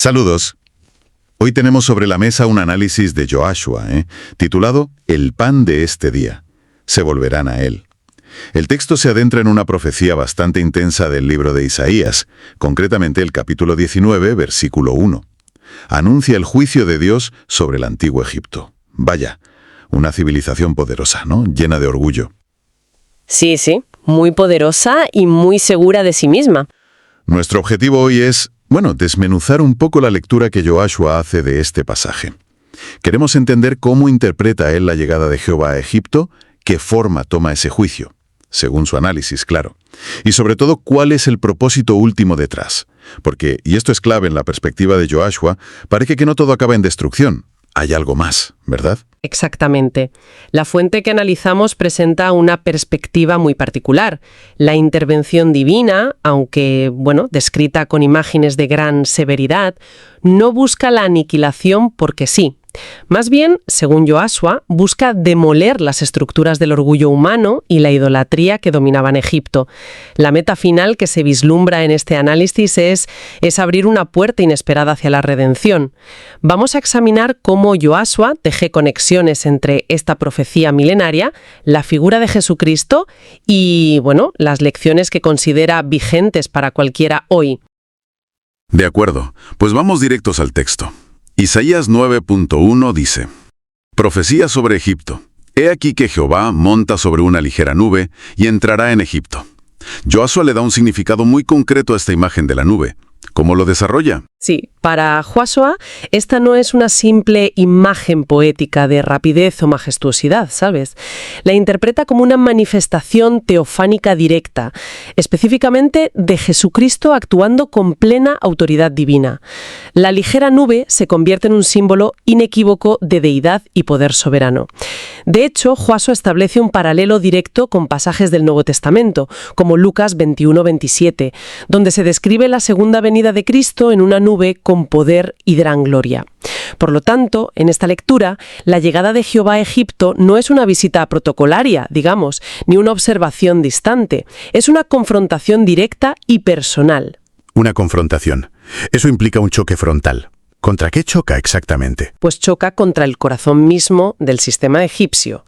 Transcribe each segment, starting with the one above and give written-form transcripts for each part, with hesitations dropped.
Saludos. Hoy tenemos sobre la mesa un análisis de Joshua, titulado El pan de este día. Se volverán a él. El texto se adentra en una profecía bastante intensa del libro de Isaías, concretamente el capítulo 19, versículo 1. Anuncia el juicio de Dios sobre el antiguo Egipto. Vaya, una civilización poderosa, ¿no? Llena de orgullo. Sí, muy poderosa y muy segura de sí misma. Nuestro objetivo hoy es, desmenuzar un poco la lectura que Joshua hace de este pasaje. Queremos entender cómo interpreta él la llegada de Jehová a Egipto, qué forma toma ese juicio, según su análisis, claro. Y sobre todo, cuál es el propósito último detrás. Porque, y esto es clave en la perspectiva de Joshua, parece que no todo acaba en destrucción. Hay algo más, ¿verdad? Exactamente. La fuente que analizamos presenta una perspectiva muy particular. La intervención divina, aunque, descrita con imágenes de gran severidad, no busca la aniquilación porque sí. Más bien, según Joshua, busca demoler las estructuras del orgullo humano y la idolatría que dominaban Egipto. La meta final que se vislumbra en este análisis es abrir una puerta inesperada hacia la redención. Vamos a examinar cómo Joshua teje conexiones entre esta profecía milenaria, la figura de Jesucristo y, las lecciones que considera vigentes para cualquiera hoy. De acuerdo, pues vamos directos al texto. Isaías 9.1 dice: Profecía sobre Egipto. He aquí que Jehová monta sobre una ligera nube y entrará en Egipto. Joshua le da un significado muy concreto a esta imagen de la nube. ¿Cómo lo desarrolla? Sí, para Joshua, esta no es una simple imagen poética de rapidez o majestuosidad, ¿sabes? La interpreta como una manifestación teofánica directa, específicamente de Jesucristo actuando con plena autoridad divina. La ligera nube se convierte en un símbolo inequívoco de deidad y poder soberano. De hecho, Joshua establece un paralelo directo con pasajes del Nuevo Testamento, como Lucas 21-27, donde se describe la segunda venida de Cristo en una nube con poder y gran gloria. Por lo tanto, en esta lectura, la llegada de Jehová a Egipto no es una visita protocolaria, digamos, ni una observación distante. Es una confrontación directa y personal. Una confrontación. Eso implica un choque frontal. ¿Contra qué choca exactamente? Pues choca contra el corazón mismo del sistema egipcio,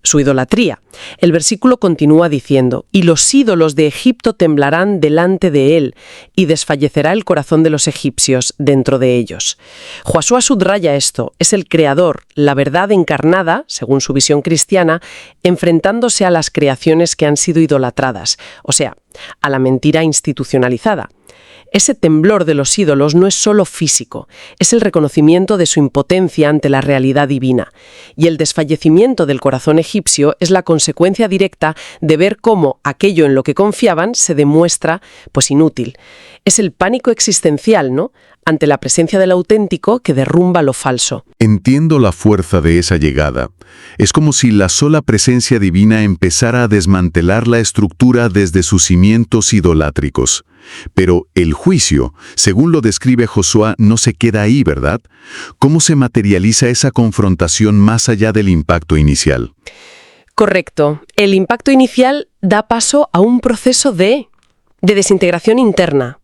su idolatría. El versículo continúa diciendo: y los ídolos de Egipto temblarán delante de él, y desfallecerá el corazón de los egipcios dentro de ellos. Joshua subraya esto: es el creador, la verdad encarnada, según su visión cristiana, enfrentándose a las creaciones que han sido idolatradas, o sea, a la mentira institucionalizada. Ese temblor de los ídolos no es solo físico, es el reconocimiento de su impotencia ante la realidad divina. Y el desfallecimiento del corazón egipcio es la consecuencia directa de ver cómo aquello en lo que confiaban se demuestra, inútil. Es el pánico existencial, ¿no?, ante la presencia del auténtico que derrumba lo falso. Entiendo la fuerza de esa llegada. Es como si la sola presencia divina empezara a desmantelar la estructura desde sus cimientos idolátricos. Pero el juicio, según lo describe Joshua, no se queda ahí, ¿verdad? ¿Cómo se materializa esa confrontación más allá del impacto inicial? Correcto. El impacto inicial da paso a un proceso de desintegración interna.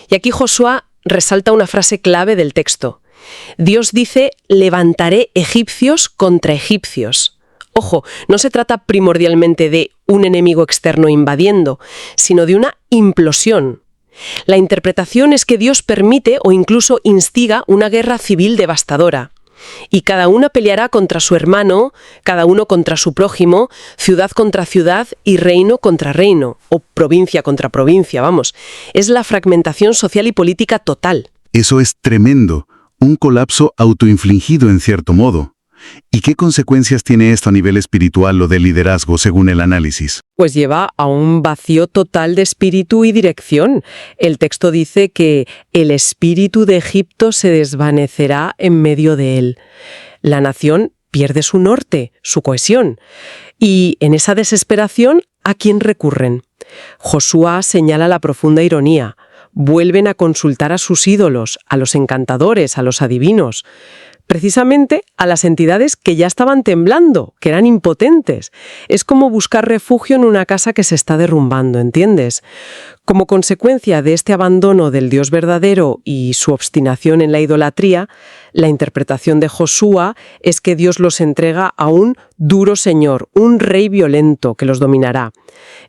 Y aquí Joshua resalta una frase clave del texto. Dios dice: levantaré egipcios contra egipcios. Ojo, no se trata primordialmente de un enemigo externo invadiendo, sino de una implosión. La interpretación es que Dios permite o incluso instiga una guerra civil devastadora. Y cada una peleará contra su hermano, cada uno contra su prójimo, ciudad contra ciudad y reino contra reino, o provincia contra provincia, vamos. Es la fragmentación social y política total. Eso es tremendo, un colapso autoinfligido en cierto modo. ¿Y qué consecuencias tiene esto a nivel espiritual o de liderazgo según el análisis? Pues lleva a un vacío total de espíritu y dirección. El texto dice que el espíritu de Egipto se desvanecerá en medio de él. La nación pierde su norte, su cohesión. Y en esa desesperación, ¿a quién recurren? Joshua señala la profunda ironía. Vuelven a consultar a sus ídolos, a los encantadores, a los adivinos. Precisamente a las entidades que ya estaban temblando, que eran impotentes. Es como buscar refugio en una casa que se está derrumbando, ¿entiendes? Como consecuencia de este abandono del Dios verdadero y su obstinación en la idolatría, la interpretación de Josué es que Dios los entrega a un duro señor, un rey violento que los dominará.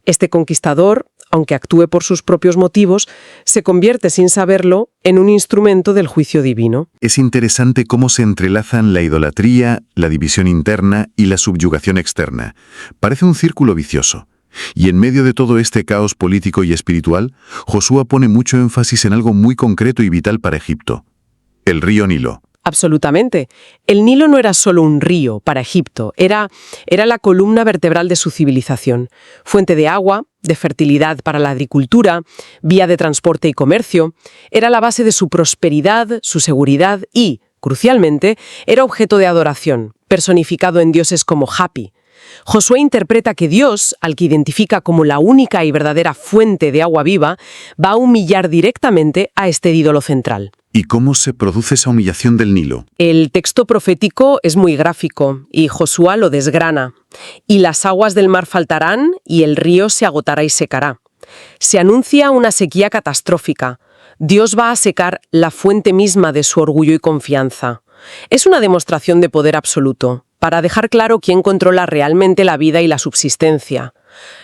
Este conquistador, aunque actúe por sus propios motivos, se convierte sin saberlo en un instrumento del juicio divino. Es interesante cómo se entrelazan la idolatría, la división interna y la subyugación externa. Parece un círculo vicioso. Y en medio de todo este caos político y espiritual, Josué pone mucho énfasis en algo muy concreto y vital para Egipto: el río Nilo. Absolutamente. El Nilo no era solo un río para Egipto, era la columna vertebral de su civilización, fuente de agua, de fertilidad para la agricultura, vía de transporte y comercio, era la base de su prosperidad, su seguridad y, crucialmente, era objeto de adoración, personificado en dioses como Hapi. Josué interpreta que Dios, al que identifica como la única y verdadera fuente de agua viva, va a humillar directamente a este ídolo central. ¿Y cómo se produce esa humillación del Nilo? El texto profético es muy gráfico y Josué lo desgrana. Y las aguas del mar faltarán y el río se agotará y secará. Se anuncia una sequía catastrófica. Dios va a secar la fuente misma de su orgullo y confianza. Es una demostración de poder absoluto, para dejar claro quién controla realmente la vida y la subsistencia.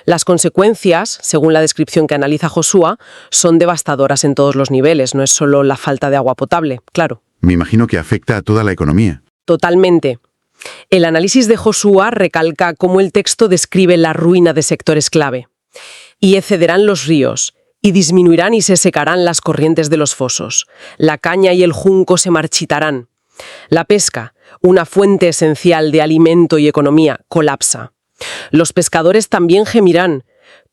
Las consecuencias, según la descripción que analiza Josué, son devastadoras en todos los niveles, no es solo la falta de agua potable, claro. Me imagino que afecta a toda la economía. Totalmente. El análisis de Josué recalca cómo el texto describe la ruina de sectores clave. Y excederán los ríos, y disminuirán y se secarán las corrientes de los fosos. La caña y el junco se marchitarán. La pesca, una fuente esencial de alimento y economía, colapsa. Los pescadores también gemirán.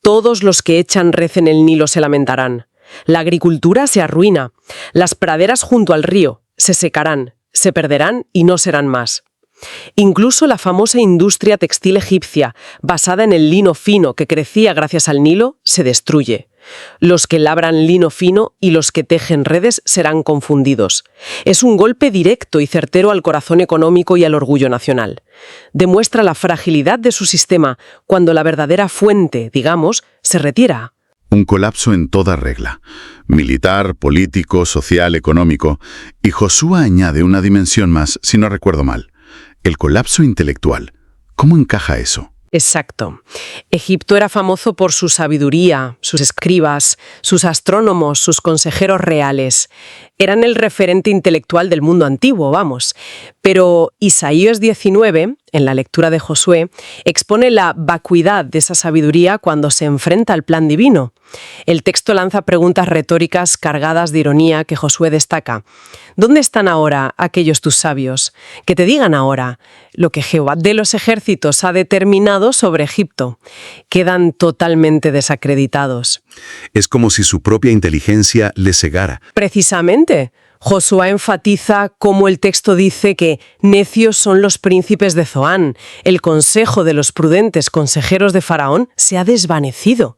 Todos los que echan red en el Nilo se lamentarán. La agricultura se arruina. Las praderas junto al río se secarán, se perderán y no serán más. Incluso la famosa industria textil egipcia, basada en el lino fino que crecía gracias al Nilo, se destruye. Los que labran lino fino y los que tejen redes serán confundidos. Es un golpe directo y certero al corazón económico y al orgullo nacional. Demuestra la fragilidad de su sistema cuando la verdadera fuente, digamos, se retira. Un colapso en toda regla: militar, político, social, económico. Y Josué añade una dimensión más, si no recuerdo mal: el colapso intelectual. ¿Cómo encaja eso? Exacto. Egipto era famoso por su sabiduría, sus escribas, sus astrónomos, sus consejeros reales. Eran el referente intelectual del mundo antiguo, vamos. Pero Isaías 19, en la lectura de Josué, expone la vacuidad de esa sabiduría cuando se enfrenta al plan divino. El texto lanza preguntas retóricas cargadas de ironía que Josué destaca. ¿Dónde están ahora aquellos tus sabios? Que te digan ahora lo que Jehová de los ejércitos ha determinado sobre Egipto. Quedan totalmente desacreditados. Es como si su propia inteligencia le cegara. Precisamente. Josué enfatiza cómo el texto dice que necios son los príncipes de Zoán. El consejo de los prudentes consejeros de Faraón se ha desvanecido.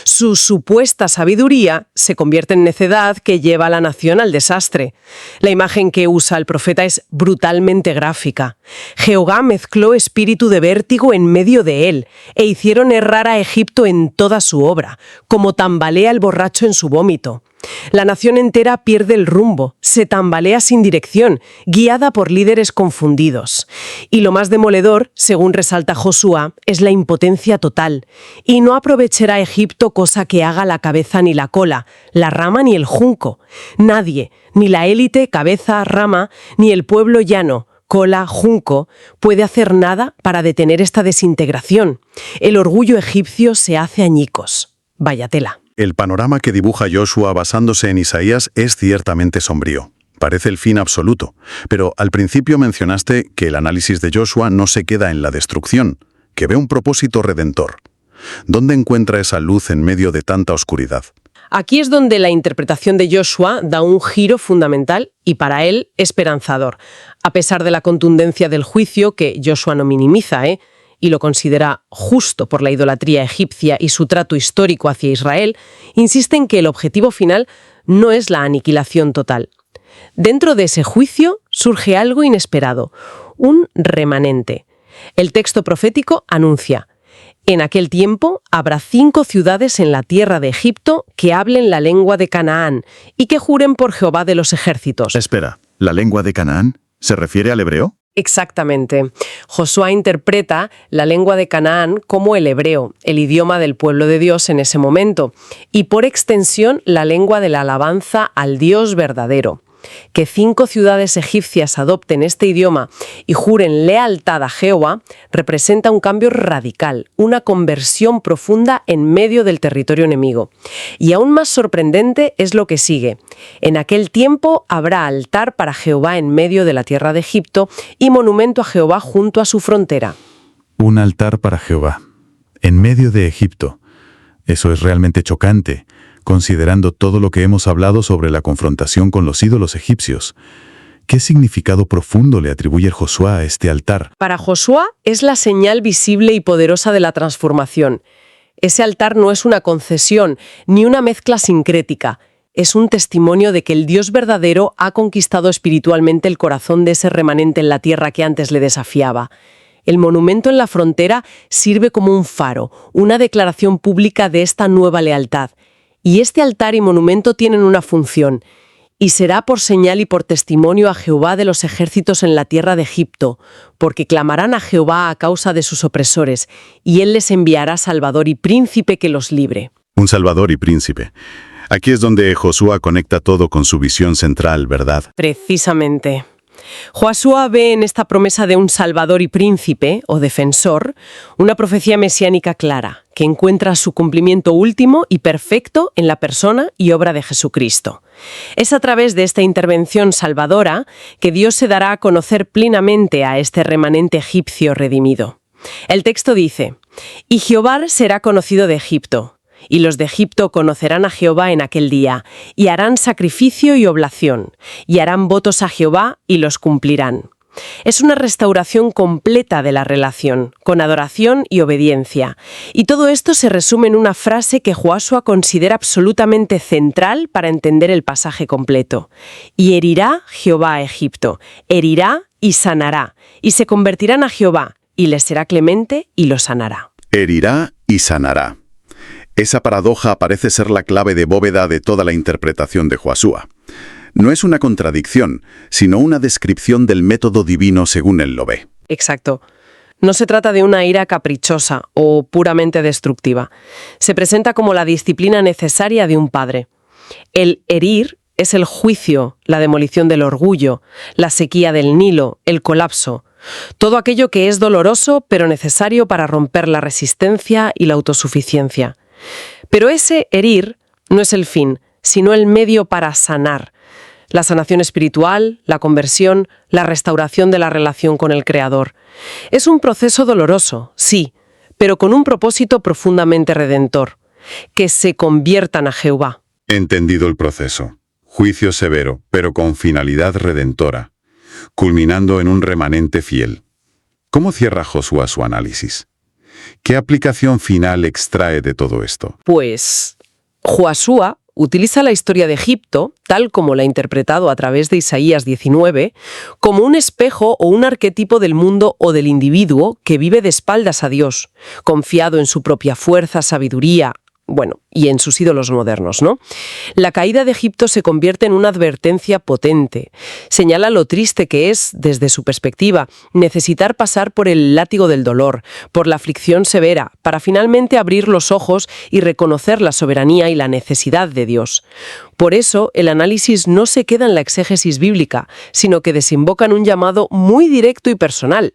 Su supuesta sabiduría se convierte en necedad que lleva a la nación al desastre. La imagen que usa el profeta es brutalmente gráfica. Jehová mezcló espíritu de vértigo en medio de él, e hicieron errar a Egipto en toda su obra, como tambalea el borracho en su vómito. La nación entera pierde el rumbo, se tambalea sin dirección, guiada por líderes confundidos. Y lo más demoledor, según resalta Josué, es la impotencia total. Y no aprovechará Egipto cosa que haga la cabeza ni la cola, la rama ni el junco. Nadie, ni la élite, cabeza, rama, ni el pueblo llano, cola, junco, puede hacer nada para detener esta desintegración. El orgullo egipcio se hace añicos. Vaya tela. El panorama que dibuja Josué basándose en Isaías es ciertamente sombrío. Parece el fin absoluto. Pero al principio mencionaste que el análisis de Josué no se queda en la destrucción, que ve un propósito redentor. ¿Dónde encuentra esa luz en medio de tanta oscuridad? Aquí es donde la interpretación de Josué da un giro fundamental y para él esperanzador. A pesar de la contundencia del juicio, que Josué no minimiza, y lo considera justo por la idolatría egipcia y su trato histórico hacia Israel, insiste en que el objetivo final no es la aniquilación total. Dentro de ese juicio surge algo inesperado, un remanente. El texto profético anuncia: En aquel tiempo habrá 5 ciudades en la tierra de Egipto que hablen la lengua de Canaán y que juren por Jehová de los ejércitos. Espera, ¿la lengua de Canaán se refiere al hebreo? Exactamente. Josué interpreta la lengua de Canaán como el hebreo, el idioma del pueblo de Dios en ese momento, y por extensión la lengua de la alabanza al Dios verdadero. Que 5 ciudades egipcias adopten este idioma y juren lealtad a Jehová representa un cambio radical, una conversión profunda en medio del territorio enemigo. Y aún más sorprendente es lo que sigue. En aquel tiempo habrá altar para Jehová en medio de la tierra de Egipto y monumento a Jehová junto a su frontera. Un altar para Jehová, en medio de Egipto. Eso es realmente chocante, considerando todo lo que hemos hablado sobre la confrontación con los ídolos egipcios. ¿Qué significado profundo le atribuye Josué a este altar? Para Josué es la señal visible y poderosa de la transformación. Ese altar no es una concesión ni una mezcla sincrética. Es un testimonio de que el Dios verdadero ha conquistado espiritualmente el corazón de ese remanente en la tierra que antes le desafiaba. El monumento en la frontera sirve como un faro, una declaración pública de esta nueva lealtad. Y este altar y monumento tienen una función, y será por señal y por testimonio a Jehová de los ejércitos en la tierra de Egipto, porque clamarán a Jehová a causa de sus opresores, y él les enviará Salvador y Príncipe que los libre. Un Salvador y Príncipe. Aquí es donde Josué conecta todo con su visión central, ¿verdad? Precisamente. Josué ve en esta promesa de un Salvador y Príncipe, o defensor, una profecía mesiánica clara, que encuentra su cumplimiento último y perfecto en la persona y obra de Jesucristo. Es a través de esta intervención salvadora que Dios se dará a conocer plenamente a este remanente egipcio redimido. El texto dice: «Y Jehová será conocido de Egipto, y los de Egipto conocerán a Jehová en aquel día, y harán sacrificio y oblación, y harán votos a Jehová y los cumplirán». Es una restauración completa de la relación, con adoración y obediencia. Y todo esto se resume en una frase que Josué considera absolutamente central para entender el pasaje completo. «Y herirá Jehová a Egipto, herirá y sanará, y se convertirán a Jehová, y les será clemente y los sanará». Herirá y sanará. Esa paradoja parece ser la clave de bóveda de toda la interpretación de Josué. No es una contradicción, sino una descripción del método divino según él lo ve. Exacto. No se trata de una ira caprichosa o puramente destructiva. Se presenta como la disciplina necesaria de un padre. El herir es el juicio, la demolición del orgullo, la sequía del Nilo, el colapso. Todo aquello que es doloroso pero necesario para romper la resistencia y la autosuficiencia. Pero ese herir no es el fin, sino el medio para sanar. La sanación espiritual, la conversión, la restauración de la relación con el Creador. Es un proceso doloroso, sí, pero con un propósito profundamente redentor: que se conviertan a Jehová. Entendido el proceso. Juicio severo, pero con finalidad redentora, culminando en un remanente fiel. ¿Cómo cierra Josué su análisis? ¿Qué aplicación final extrae de todo esto? Pues Josué utiliza la historia de Egipto, tal como la ha interpretado a través de Isaías 19, como un espejo o un arquetipo del mundo o del individuo que vive de espaldas a Dios, confiado en su propia fuerza, sabiduría, y en sus ídolos modernos, ¿no? La caída de Egipto se convierte en una advertencia potente. Señala lo triste que es, desde su perspectiva, necesitar pasar por el látigo del dolor, por la aflicción severa, para finalmente abrir los ojos y reconocer la soberanía y la necesidad de Dios. Por eso, el análisis no se queda en la exégesis bíblica, sino que desemboca en un llamado muy directo y personal.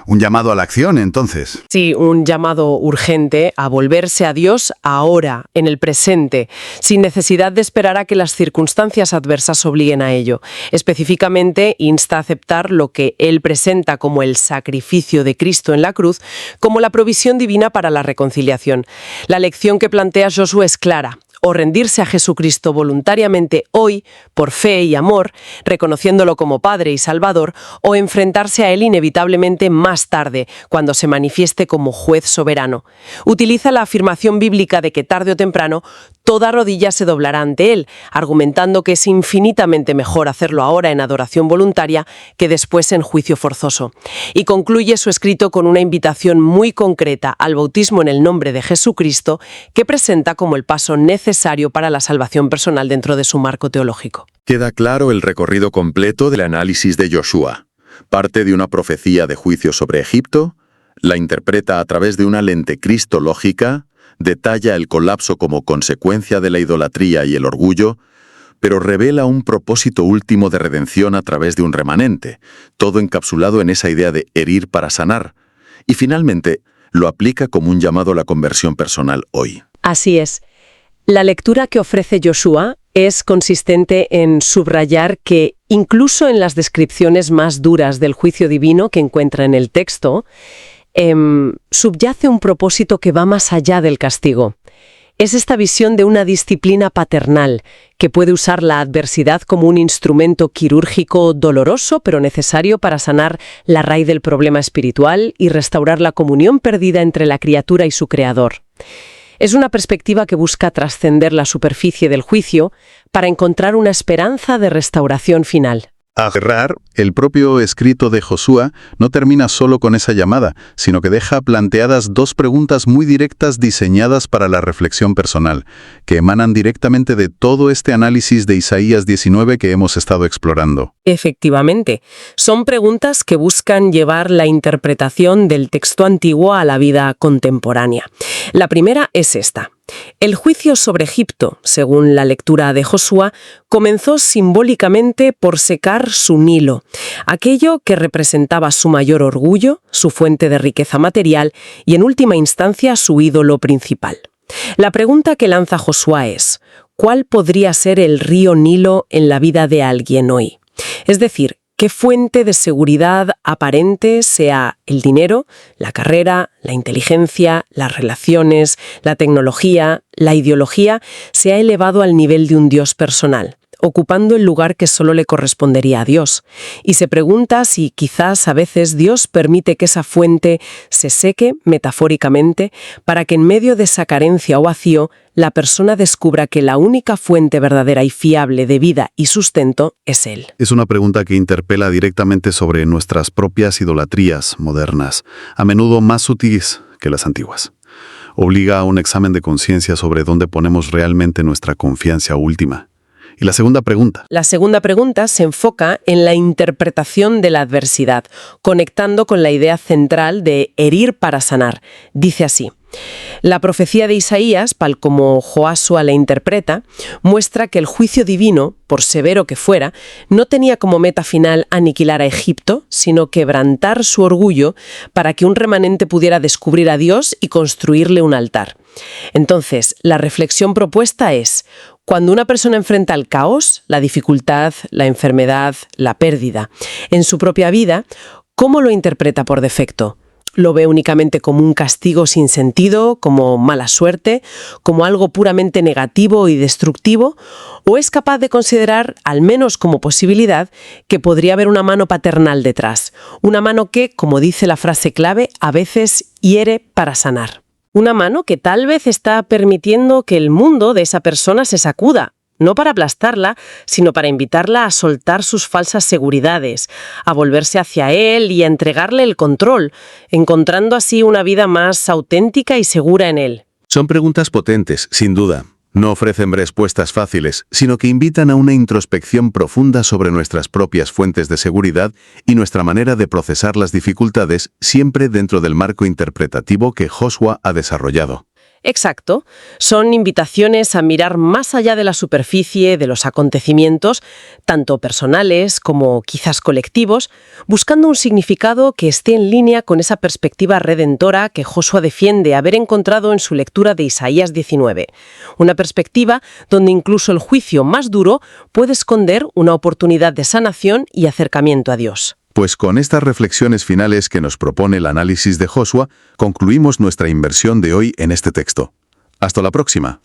Un llamado a la acción, entonces. Sí, un llamado urgente a volverse a Dios ahora, en el presente, sin necesidad de esperar a que las circunstancias adversas obliguen a ello. Específicamente, insta a aceptar lo que él presenta como el sacrificio de Cristo en la cruz, como la provisión divina para la reconciliación. La lección que plantea Josué es clara: o rendirse a Jesucristo voluntariamente hoy, por fe y amor, reconociéndolo como Padre y Salvador, o enfrentarse a Él inevitablemente más tarde, cuando se manifieste como juez soberano. Utiliza la afirmación bíblica de que tarde o temprano toda rodilla se doblará ante él, argumentando que es infinitamente mejor hacerlo ahora en adoración voluntaria que después en juicio forzoso. Y concluye su escrito con una invitación muy concreta al bautismo en el nombre de Jesucristo, que presenta como el paso necesario para la salvación personal dentro de su marco teológico. Queda claro el recorrido completo del análisis de Joshua. Parte de una profecía de juicio sobre Egipto, la interpreta a través de una lente cristológica, detalla el colapso como consecuencia de la idolatría y el orgullo, pero revela un propósito último de redención a través de un remanente, todo encapsulado en esa idea de herir para sanar, y finalmente lo aplica como un llamado a la conversión personal hoy. Así es. La lectura que ofrece Joshua es consistente en subrayar que incluso en las descripciones más duras del juicio divino que encuentra en el texto, subyace un propósito que va más allá del castigo. Es esta visión de una disciplina paternal que puede usar la adversidad como un instrumento quirúrgico doloroso pero necesario para sanar la raíz del problema espiritual y restaurar la comunión perdida entre la criatura y su creador. Es una perspectiva que busca trascender la superficie del juicio para encontrar una esperanza de restauración final. Agarrar, el propio escrito de Josué no termina solo con esa llamada, sino que deja planteadas dos preguntas muy directas diseñadas para la reflexión personal, que emanan directamente de todo este análisis de Isaías 19 que hemos estado explorando. Efectivamente, son preguntas que buscan llevar la interpretación del texto antiguo a la vida contemporánea. La primera es esta. El juicio sobre Egipto, según la lectura de Josué, comenzó simbólicamente por secar su Nilo, aquello que representaba su mayor orgullo, su fuente de riqueza material y, en última instancia, su ídolo principal. La pregunta que lanza Josué es: ¿cuál podría ser el río Nilo en la vida de alguien hoy? Es decir, ¿qué fuente de seguridad aparente, sea el dinero, la carrera, la inteligencia, las relaciones, la tecnología, la ideología, se ha elevado al nivel de un Dios personal, ocupando el lugar que solo le correspondería a Dios? Y se pregunta si quizás a veces Dios permite que esa fuente se seque, metafóricamente, para que en medio de esa carencia o vacío, la persona descubra que la única fuente verdadera y fiable de vida y sustento es Él. Es una pregunta que interpela directamente sobre nuestras propias idolatrías modernas, a menudo más sutiles que las antiguas. Obliga a un examen de conciencia sobre dónde ponemos realmente nuestra confianza última. Y la segunda pregunta. La segunda pregunta se enfoca en la interpretación de la adversidad, conectando con la idea central de herir para sanar. Dice así: la profecía de Isaías, tal como Joshua la interpreta, muestra que el juicio divino, por severo que fuera, no tenía como meta final aniquilar a Egipto, sino quebrantar su orgullo para que un remanente pudiera descubrir a Dios y construirle un altar. Entonces, la reflexión propuesta es: cuando una persona enfrenta el caos, la dificultad, la enfermedad, la pérdida, en su propia vida, ¿cómo lo interpreta por defecto? ¿Lo ve únicamente como un castigo sin sentido, como mala suerte, como algo puramente negativo y destructivo? ¿O es capaz de considerar, al menos como posibilidad, que podría haber una mano paternal detrás? Una mano que, como dice la frase clave, a veces hiere para sanar. Una mano que tal vez está permitiendo que el mundo de esa persona se sacuda, no para aplastarla, sino para invitarla a soltar sus falsas seguridades, a volverse hacia él y a entregarle el control, encontrando así una vida más auténtica y segura en él. Son preguntas potentes, sin duda. No ofrecen respuestas fáciles, sino que invitan a una introspección profunda sobre nuestras propias fuentes de seguridad y nuestra manera de procesar las dificultades, siempre dentro del marco interpretativo que Joshua ha desarrollado. Exacto. Son invitaciones a mirar más allá de la superficie de los acontecimientos, tanto personales como quizás colectivos, buscando un significado que esté en línea con esa perspectiva redentora que Joshua defiende haber encontrado en su lectura de Isaías 19. Una perspectiva donde incluso el juicio más duro puede esconder una oportunidad de sanación y acercamiento a Dios. Pues con estas reflexiones finales que nos propone el análisis de Joshua, concluimos nuestra inmersión de hoy en este texto. Hasta la próxima.